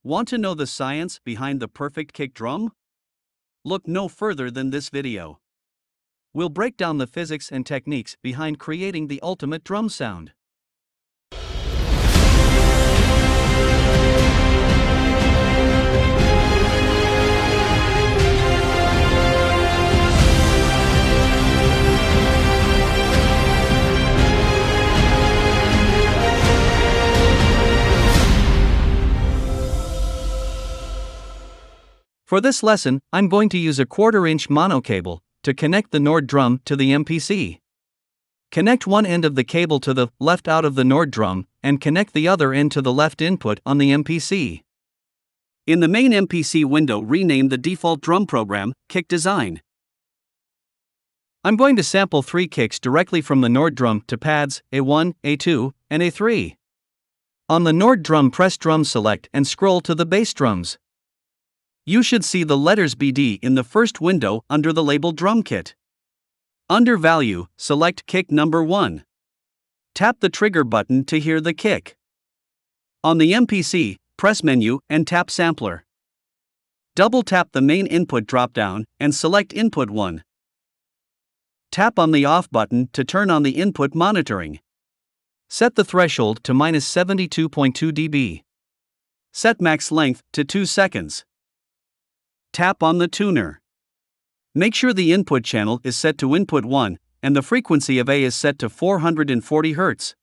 Want to know the science behind the perfect kick drum? Look no further than this video. We'll break down the physics and techniques behind creating the ultimate drum sound. For this lesson, I'm going to use a 1/4-inch mono cable to connect the Nord drum to the MPC. Connect one end of the cable to the left out of the Nord drum and connect the other end to the left input on the MPC. In the main MPC window, rename the default drum program Kick Design. I'm going to sample 3 kicks directly from the Nord drum to pads A1, A2, and A3. On the Nord drum, press Drum Select and scroll to the bass drums. You should see the letters BD in the first window under the label Drum Kit. Under Value, select Kick number 1. Tap the trigger button to hear the kick. On the MPC, press Menu and tap Sampler. Double tap the main input drop-down and select Input 1. Tap on the Off button to turn on the input monitoring. Set the threshold to -72.2 dB. Set max length to 2 seconds. Tap on the tuner. Make sure the input channel is set to input 1 and the frequency of A is set to 440 Hz.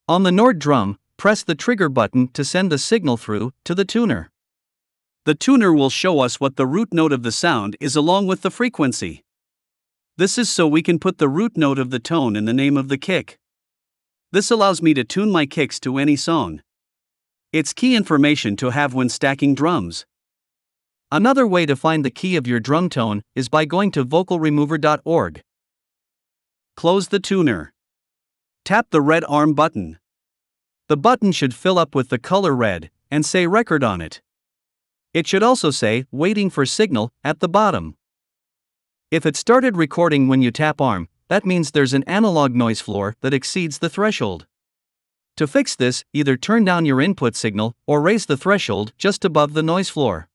On the Nord drum, press the trigger button to send the signal through to the tuner. The tuner will show us what the root note of the sound is along with the frequency. This is so we can put the root note of the tone in the name of the kick. This allows me to tune my kicks to any song. It's key information to have when stacking drums. Another way to find the key of your drum tone is by going to vocalremover.org. Close the tuner. Tap the red arm button. The button should fill up with the color red and say record on it. It should also say waiting for signal at the bottom. If it started recording when you tap arm, that means there's an analog noise floor that exceeds the threshold. To fix this, either turn down your input signal or raise the threshold just above the noise floor.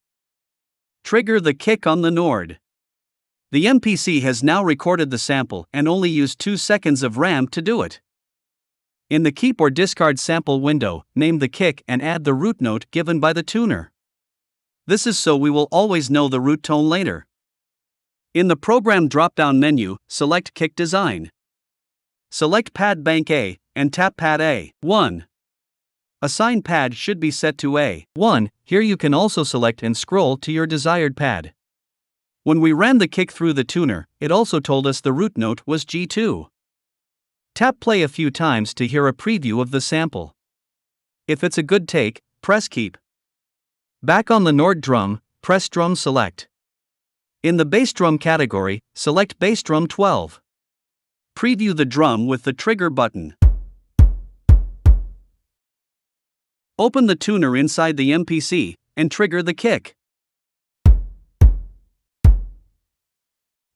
Trigger the kick on the Nord. The MPC has now recorded the sample and only used 2 seconds of RAM to do it. In the Keep or Discard Sample window, name the kick and add the root note given by the tuner. This is so we will always know the root tone later. In the Program drop-down menu, select Kick Design. Select Pad Bank A and tap Pad A1. Assign pad should be set to A1. Here you can also select and scroll to your desired pad. When we ran the kick through the tuner, it also told us the root note was G2. Tap play a few times to hear a preview of the sample. If it's a good take, press Keep. Back on the Nord drum, press Drum Select. In the bass drum category, select Bass Drum 12. Preview the drum with the trigger button. Open the tuner inside the MPC and trigger the kick.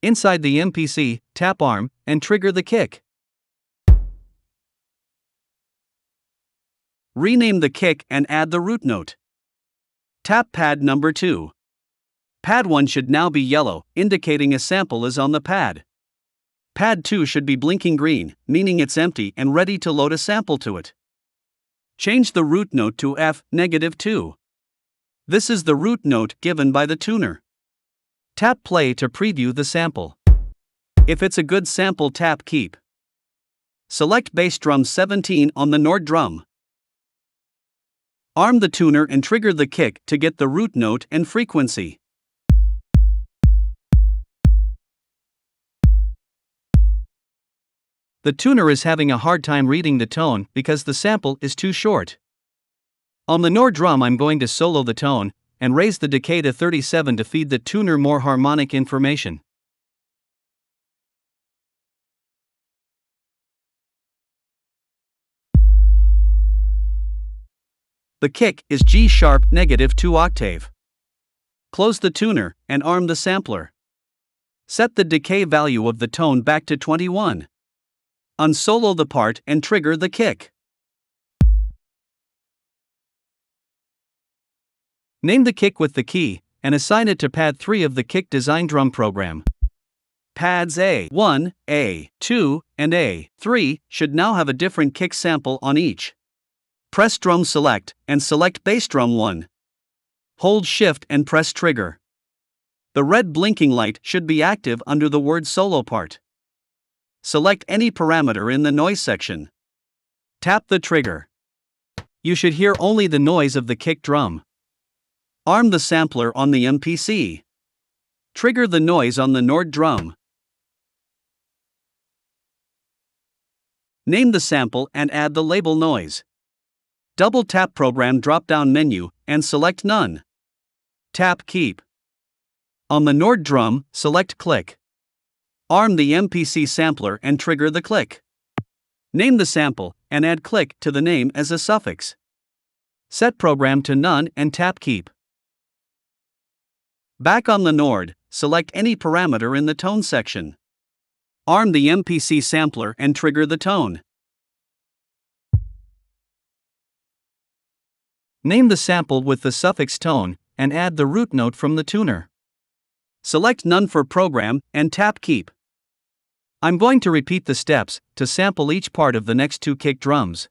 Inside the MPC, tap arm and trigger the kick. Rename the kick and add the root note. Tap pad number 2. Pad 1 should now be yellow, indicating a sample is on the pad. Pad 2 should be blinking green, meaning it's empty and ready to load a sample to it. Change the root note to F-2. This is the root note given by the tuner. Tap play to preview the sample. If it's a good sample, tap Keep. Select Bass Drum 17 on the Nord drum. Arm the tuner and trigger the kick to get the root note and frequency. The tuner is having a hard time reading the tone because the sample is too short. On the Nord drum, I'm going to solo the tone and raise the decay to 37 to feed the tuner more harmonic information. The kick is G-sharp -2 octave. Close the tuner and arm the sampler. Set the decay value of the tone back to 21. Unsolo the part and trigger the kick. Name the kick with the key, and assign it to pad 3 of the kick design drum program. Pads A1, A2, and A3 should now have a different kick sample on each. Press Drum Select, and select Bass Drum 1. Hold Shift and press Trigger. The red blinking light should be active under the word solo part. Select any parameter in the noise section. Tap the trigger. You should hear only the noise of the kick drum. Arm the sampler on the MPC. Trigger the noise on the Nord drum. Name the sample and add the label noise. Double tap Program drop-down menu and select None. Tap Keep. On the Nord drum, select Click. Arm the MPC sampler and trigger the click. Name the sample and add click to the name as a suffix. Set program to None and tap Keep. Back on the Nord, select any parameter in the tone section. Arm the MPC sampler and trigger the tone. Name the sample with the suffix tone and add the root note from the tuner. Select None for program and tap Keep. I'm going to repeat the steps to sample each part of the next 2 kick drums.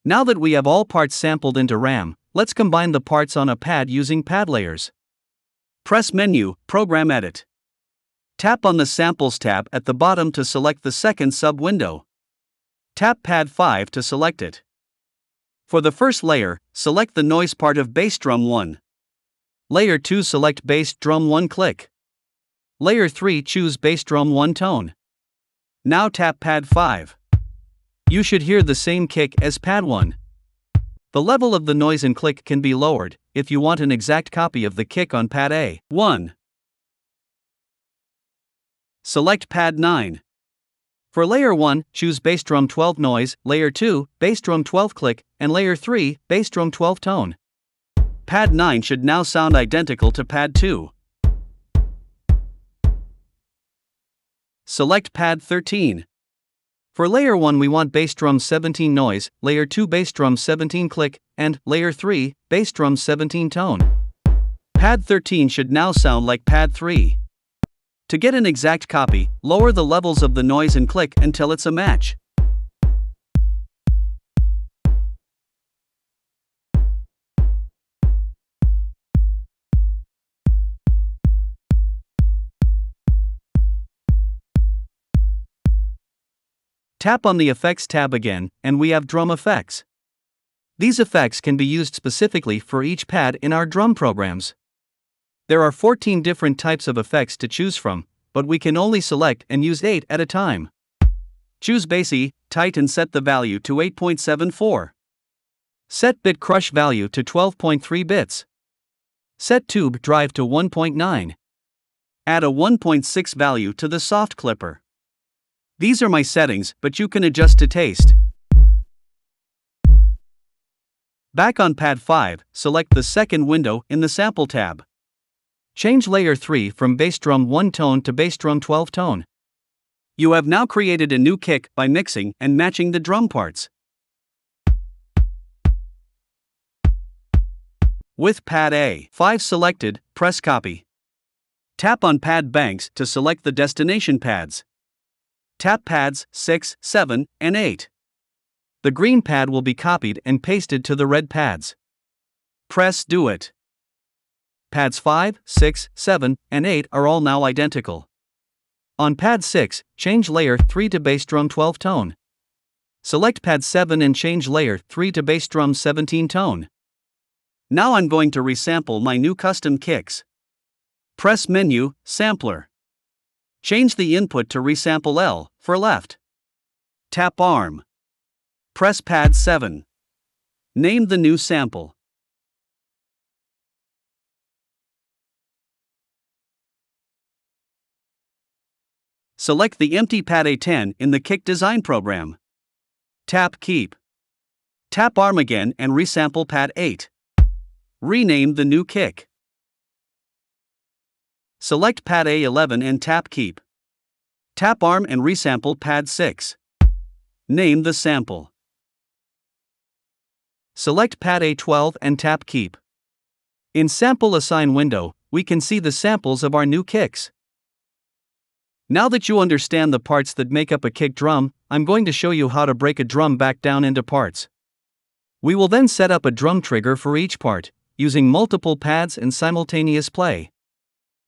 Now that we have all parts sampled into RAM, let's combine the parts on a pad using pad layers. Press Menu, Program Edit. Tap on the Samples tab at the bottom to select the second sub-window. Tap Pad 5 to select it. For the first layer, select the noise part of Bass Drum 1. Layer 2, select Bass Drum 1 click. Layer 3, choose Bass Drum 1 tone. Now tap Pad 5. You should hear the same kick as Pad 1. The level of the noise and click can be lowered if you want an exact copy of the kick on Pad A1. Select Pad 9. For Layer 1, choose Bass Drum 12 noise, Layer 2, Bass Drum 12 click, and Layer 3, Bass Drum 12 tone. Pad 9 should now sound identical to Pad 2. Select Pad 13. For Layer 1 we want Bass Drum 17 noise, Layer 2 Bass Drum 17 click, and Layer 3, Bass Drum 17 tone. Pad 13 should now sound like Pad 3. To get an exact copy, lower the levels of the noise and click until it's a match. Tap on the Effects tab again, and we have Drum Effects. These effects can be used specifically for each pad in our drum programs. There are 14 different types of effects to choose from, but we can only select and use 8 at a time. Choose Bass E, tight and set the value to 8.74. Set Bit Crush value to 12.3 bits. Set Tube Drive to 1.9. Add a 1.6 value to the soft clipper. These are my settings, but you can adjust to taste. Back on Pad 5, select the second window in the Sample tab. Change Layer 3 from Bass Drum 1 tone to Bass Drum 12 tone. You have now created a new kick by mixing and matching the drum parts. With Pad A5 selected, press Copy. Tap on Pad Banks to select the destination pads. Tap Pads 6, 7, and 8. The green pad will be copied and pasted to the red pads. Press Do It. Pads 5, 6, 7, and 8 are all now identical. On Pad 6, change Layer 3 to Bass Drum 12 tone. Select Pad 7 and change Layer 3 to Bass Drum 17 tone. Now I'm going to resample my new custom kicks. Press Menu, Sampler. Change the input to resample L for left. Tap Arm. Press Pad 7. Name the new sample. Select the empty pad A10 in the kick design program. Tap Keep. Tap Arm again and resample pad 8. Rename the new kick. Select pad A11 and tap Keep. Tap Arm and resample pad 6. Name the sample. Select pad A12 and tap Keep. In Sample Assign window, we can see the samples of our new kicks. Now that you understand the parts that make up a kick drum, I'm going to show you how to break a drum back down into parts. We will then set up a drum trigger for each part, using multiple pads and simultaneous play.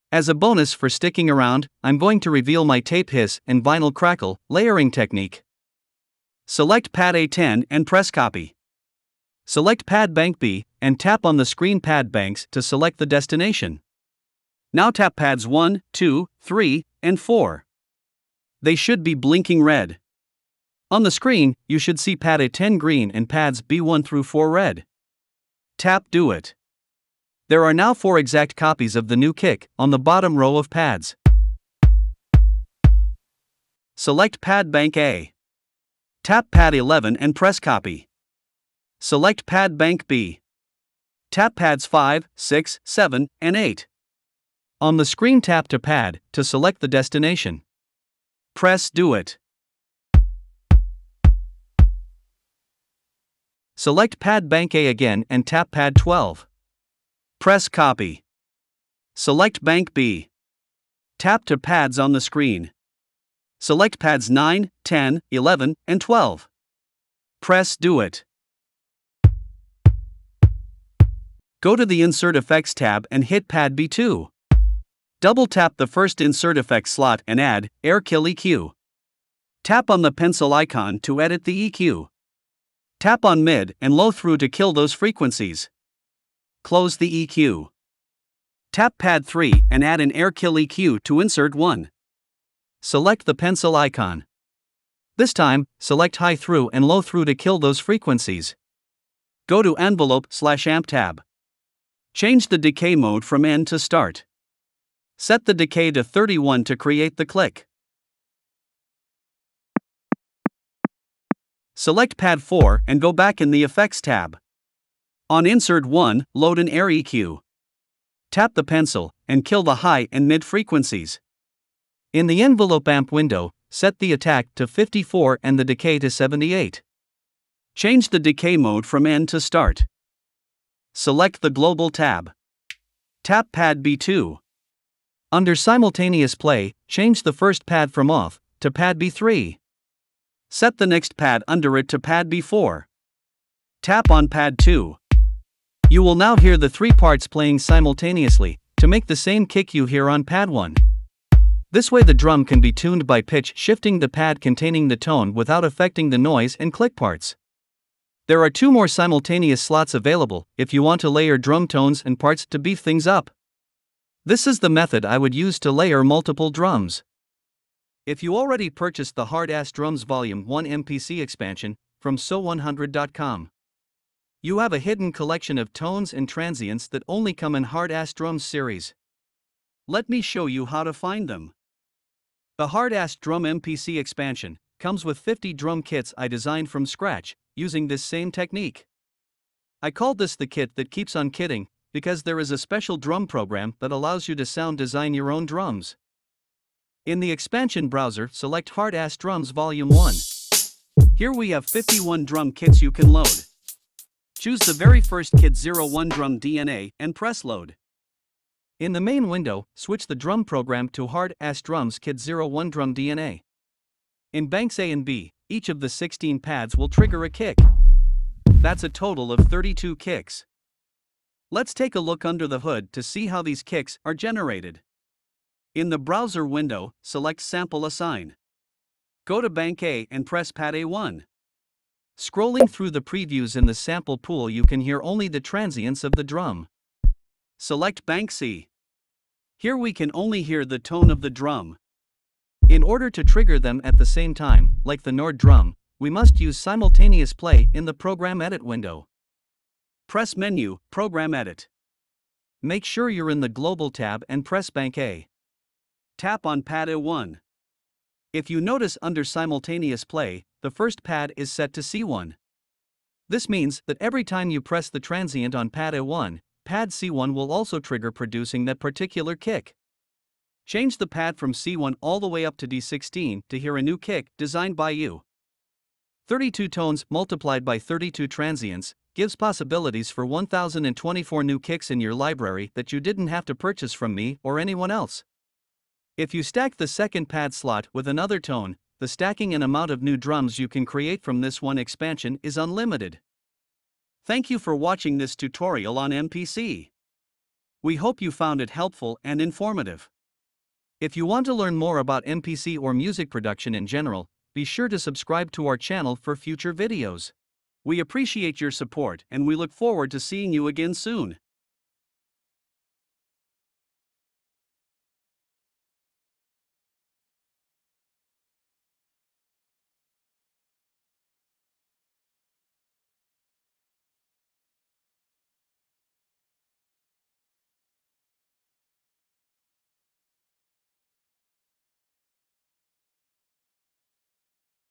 As a bonus for sticking around, I'm going to reveal my tape hiss and vinyl crackle layering technique. Select pad A10 and press copy. Select pad bank B and tap on the screen pad banks to select the destination. Now tap pads 1, 2, 3, and 4. They should be blinking red. On the screen, you should see pad A10 green and pads B1 through 4 red. Tap Do It. There are now 4 exact copies of the new kick on the bottom row of pads. Select pad bank A. Tap pad 11 and press copy. Select pad bank B. Tap pads 5, 6, 7, and 8. On the screen, tap to pad to select the destination. Press Do It. Select pad bank A again and tap pad 12. Press copy. Select bank B. Tap to pads on the screen. Select pads 9, 10, 11, and 12. Press Do It. Go to the Insert Effects tab and hit pad B2. Double tap the first Insert Effects slot and add Air Kill EQ. Tap on the pencil icon to edit the EQ. Tap on mid and low through to kill those frequencies. Close the EQ. Tap pad 3 and add an Air Kill EQ to Insert 1. Select the pencil icon. This time, select high through and low through to kill those frequencies. Go to Envelope/Amp tab. Change the decay mode from end to start. Set the decay to 31 to create the click. Select pad 4 and go back in the Effects tab. On Insert 1, load an Air EQ. Tap the pencil and kill the high and mid frequencies. In the Envelope Amp window, set the attack to 54 and the decay to 78. Change the decay mode from end to start. Select the Global tab. Tap pad B2. Under Simultaneous Play, change the first pad from Off to pad B3. Set the next pad under it to pad B4. Tap on pad 2. You will now hear the 3 parts playing simultaneously to make the same kick you hear on pad 1. This way the drum can be tuned by pitch shifting the pad containing the tone without affecting the noise and click parts. There are 2 more simultaneous slots available if you want to layer drum tones and parts to beef things up. This is the method I would use to layer multiple drums. If you already purchased the Hard Ass Drums Volume 1 MPC expansion from so100.com, you have a hidden collection of tones and transients that only come in Hard Ass Drums series. Let me show you how to find them. The Hard Ass Drum MPC expansion comes with 50 drum kits I designed from scratch using this same technique. I called this the kit that keeps on kidding because there is a special drum program that allows you to sound design your own drums. In the expansion browser, select Hard Ass Drums Volume 1. Here we have 51 drum kits you can load. Choose the very first kit 01 Drum DNA and press load. In the main window, switch the drum program to Hard Ass Drums Kit 01 Drum DNA. In banks A and B, each of the 16 pads will trigger a kick. That's a total of 32 kicks. Let's take a look under the hood to see how these kicks are generated. In the browser window, select Sample Assign. Go to Bank A and press pad A1. Scrolling through the previews in the sample pool, you can hear only the transients of the drum. Select Bank C. Here we can only hear the tone of the drum. In order to trigger them at the same time, like the Nord drum, we must use simultaneous play in the Program Edit window. Press Menu, Program Edit. Make sure you're in the Global tab and press Bank A. Tap on pad A1. If you notice under simultaneous play, the first pad is set to C1. This means that every time you press the transient on pad A1, pad C1 will also trigger producing that particular kick. Change the pad from C1 all the way up to D16 to hear a new kick designed by you. 32 tones multiplied by 32 transients gives possibilities for 1024 new kicks in your library that you didn't have to purchase from me or anyone else. If you stack the second pad slot with another tone, the stacking and amount of new drums you can create from this one expansion is unlimited. Thank you for watching this tutorial on MPC. We hope you found it helpful and informative. If you want to learn more about MPC or music production in general, be sure to subscribe to our channel for future videos. We appreciate your support and we look forward to seeing you again soon.